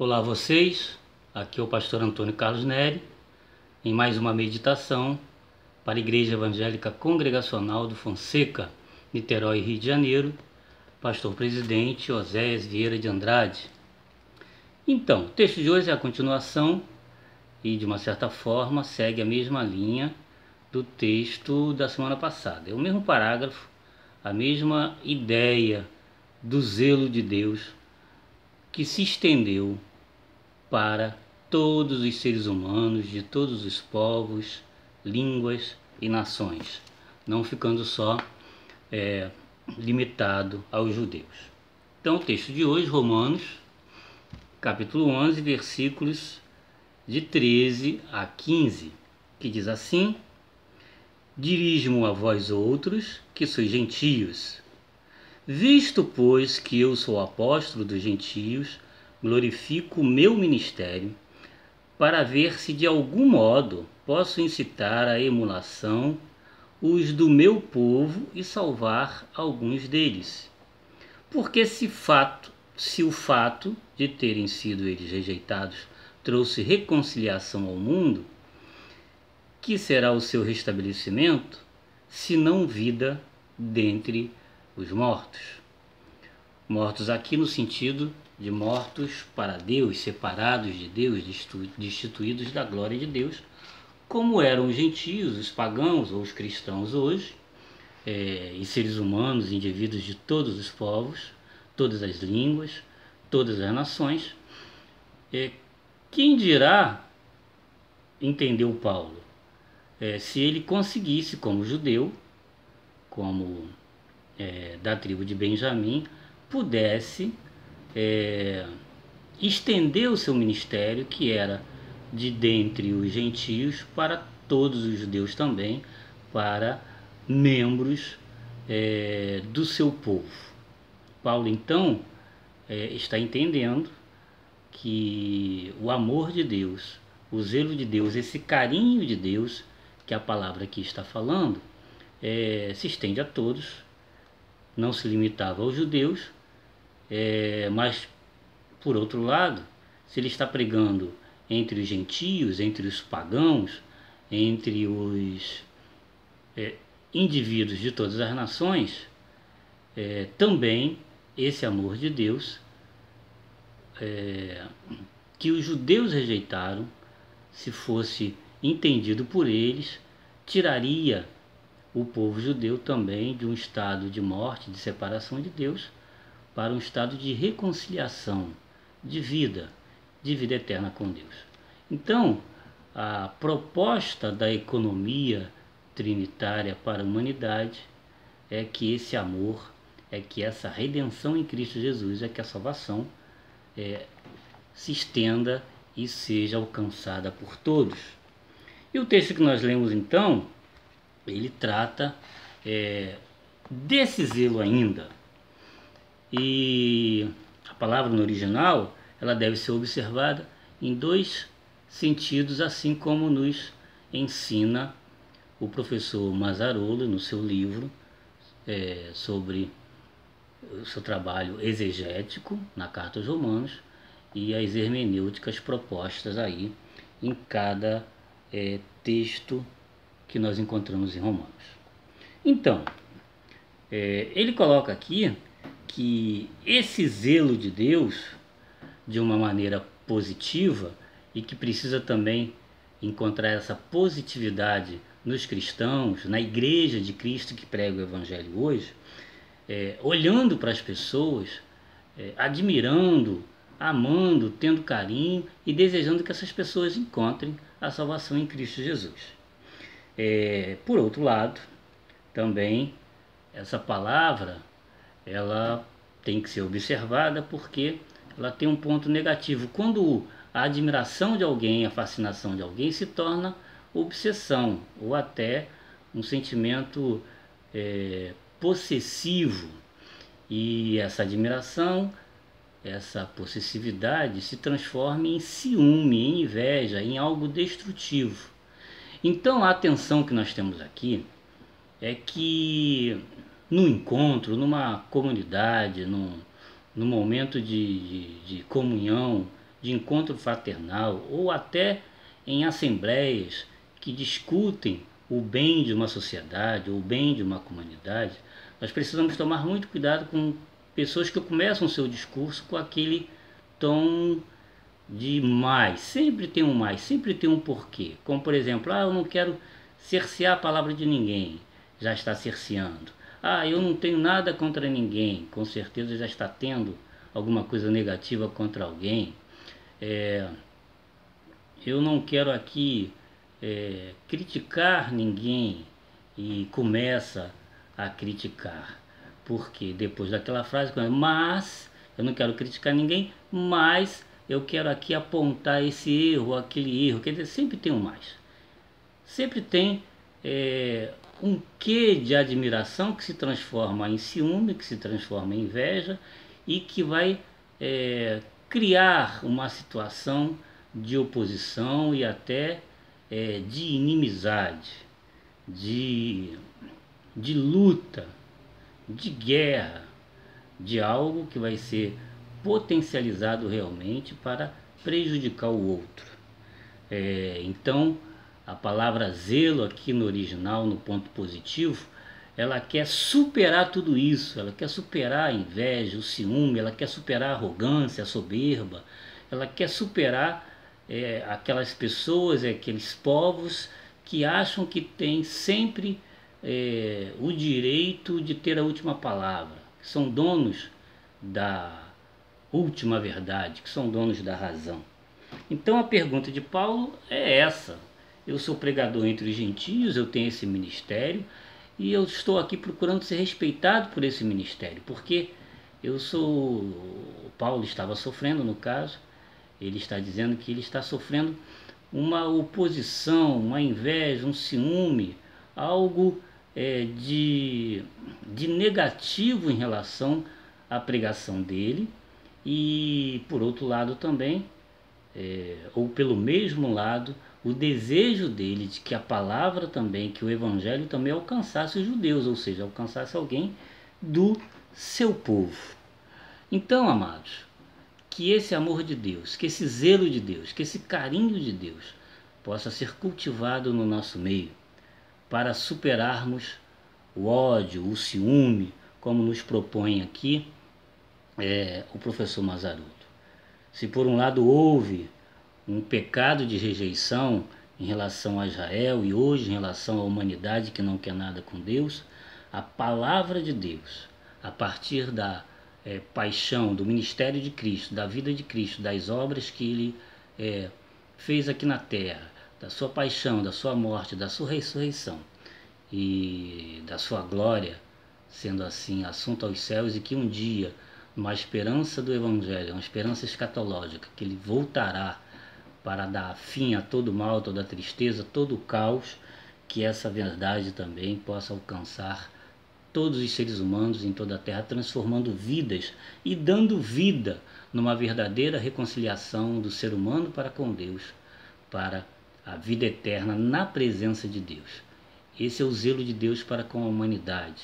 Olá a vocês, aqui é o pastor Antônio Carlos Neri, em mais uma meditação para a Igreja Evangélica Congregacional do Fonseca, Niterói, Rio de Janeiro, pastor presidente Oséias Vieira de Andrade. Então, o texto de hoje é a continuação e, de uma certa forma, segue a mesma linha do texto da semana passada. É o mesmo parágrafo, a mesma ideia do zelo de Deus que se estendeu para todos os seres humanos de todos os povos, línguas e nações, não ficando só limitado aos judeus. Então, o texto de hoje, Romanos, capítulo 11, versículos de 13 a 15, que diz assim: Dirijo-me a vós outros, que sois gentios. Visto, pois, que eu sou apóstolo dos gentios, glorifico o meu ministério, para ver se de algum modo posso incitar à emulação os do meu povo e salvar alguns deles. Porque se o fato de terem sido eles rejeitados trouxe reconciliação ao mundo, que será o seu restabelecimento, se não vida dentre os mortos? Mortos aqui no sentido de mortos para Deus, separados de Deus, destituídos da glória de Deus, como eram os gentios, os pagãos ou os cristãos hoje, e seres humanos, indivíduos de todos os povos, todas as línguas, todas as nações. Quem dirá, entendeu Paulo, se ele conseguisse, como judeu, como da tribo de Benjamim, pudesse estender o seu ministério, que era de dentre os gentios, para todos os judeus também, para membros do seu povo. Paulo, então, está entendendo que o amor de Deus, o zelo de Deus, esse carinho de Deus, que a palavra aqui está falando, se estende a todos, não se limitava aos judeus, mas, por outro lado, se ele está pregando entre os gentios, entre os pagãos, entre os indivíduos de todas as nações, também esse amor de Deus, que os judeus rejeitaram, se fosse entendido por eles, tiraria o povo judeu também de um estado de morte, de separação de Deus, para um estado de reconciliação, de vida eterna com Deus. Então, a proposta da economia trinitária para a humanidade é que esse amor, que essa redenção em Cristo Jesus, que a salvação se estenda e seja alcançada por todos. E o texto que nós lemos então, ele trata desse zelo ainda. E a palavra no original, ela deve ser observada em dois sentidos, assim como nos ensina o professor Mazzarolo no seu livro sobre o seu trabalho exegético na Carta aos Romanos e as hermenêuticas propostas aí em cada texto que nós encontramos em Romanos. Então, ele coloca aqui que esse zelo de Deus, de uma maneira positiva, e que precisa também encontrar essa positividade nos cristãos, na igreja de Cristo que prega o Evangelho hoje, olhando para as pessoas, admirando, amando, tendo carinho e desejando que essas pessoas encontrem a salvação em Cristo Jesus. Por outro lado, também essa palavra, ela tem que ser observada porque ela tem um ponto negativo. Quando a admiração de alguém, a fascinação de alguém se torna obsessão ou até um sentimento possessivo, e essa admiração, essa possessividade se transforma em ciúme, em inveja, em algo destrutivo. Então a atenção que nós temos aqui é que no encontro, numa comunidade, num momento de comunhão de encontro fraternal ou até em assembleias que discutem o bem de uma sociedade ou o bem de uma comunidade, nós precisamos tomar muito cuidado com pessoas que começam o seu discurso com aquele tom de mais. Sempre tem um mais, sempre tem um porquê. Como por exemplo, eu não quero cercear a palavra de ninguém, já está cerceando. Eu não tenho nada contra ninguém, com certeza já está tendo alguma coisa negativa contra alguém. Eu não quero aqui criticar ninguém e começa a criticar. Porque depois daquela frase, mas eu não quero criticar ninguém, mas eu quero aqui apontar esse erro, aquele erro. Quer dizer, sempre tem um mais. Sempre tem um quê de admiração que se transforma em ciúme, que se transforma em inveja e que vai criar uma situação de oposição e até de inimizade, de luta, de guerra, de algo que vai ser potencializado realmente para prejudicar o outro. Então, a palavra zelo aqui no original, no ponto positivo, ela quer superar tudo isso, ela quer superar a inveja, o ciúme, ela quer superar a arrogância, a soberba, ela quer superar aquelas pessoas, aqueles povos que acham que tem sempre o direito de ter a última palavra, que são donos da última verdade, que são donos da razão. Então a pergunta de Paulo é essa: eu sou pregador entre os gentios, eu tenho esse ministério e eu estou aqui procurando ser respeitado por esse ministério, porque Paulo estava sofrendo, no caso, ele está dizendo que ele está sofrendo uma oposição, uma inveja, um ciúme, algo de negativo em relação à pregação dele. E por outro lado também, ou pelo mesmo lado, o desejo dele de que a palavra também, que o evangelho também alcançasse os judeus, ou seja, alcançasse alguém do seu povo. Então, amados, que esse amor de Deus, que esse zelo de Deus, que esse carinho de Deus possa ser cultivado no nosso meio, para superarmos o ódio, o ciúme, como nos propõe aqui o professor Mazzaroto. Se por um lado houve um pecado de rejeição em relação a Israel e hoje em relação à humanidade que não quer nada com Deus, a palavra de Deus, a partir da paixão, do ministério de Cristo, da vida de Cristo, das obras que Ele fez aqui na terra, da sua paixão, da sua morte, da sua ressurreição e da sua glória, sendo assim assunto aos céus, e que um dia, uma esperança do Evangelho, uma esperança escatológica, que Ele voltará para dar fim a todo mal, toda tristeza, todo o caos, que essa verdade também possa alcançar todos os seres humanos em toda a terra, transformando vidas e dando vida numa verdadeira reconciliação do ser humano para com Deus, para a vida eterna na presença de Deus. Esse é o zelo de Deus para com a humanidade,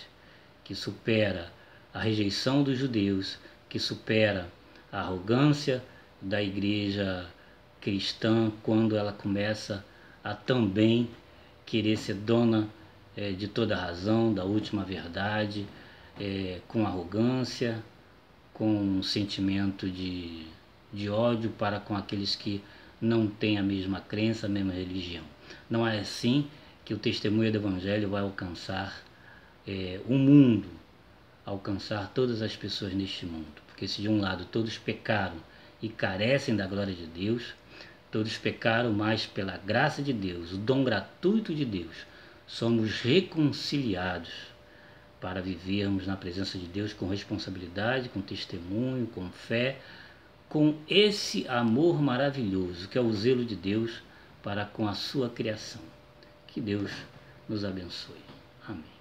que supera a rejeição dos judeus, que supera a arrogância da igreja cristã quando ela começa a também querer ser dona de toda a razão, da última verdade, com arrogância, com um sentimento de ódio para com aqueles que não têm a mesma crença, a mesma religião. Não é assim que o testemunho do Evangelho vai alcançar o mundo, alcançar todas as pessoas neste mundo. Porque se de um lado todos pecaram e carecem da glória de Deus, todos pecaram, mas pela graça de Deus, o dom gratuito de Deus, somos reconciliados para vivermos na presença de Deus com responsabilidade, com testemunho, com fé, com esse amor maravilhoso que é o zelo de Deus para com a sua criação. Que Deus nos abençoe. Amém.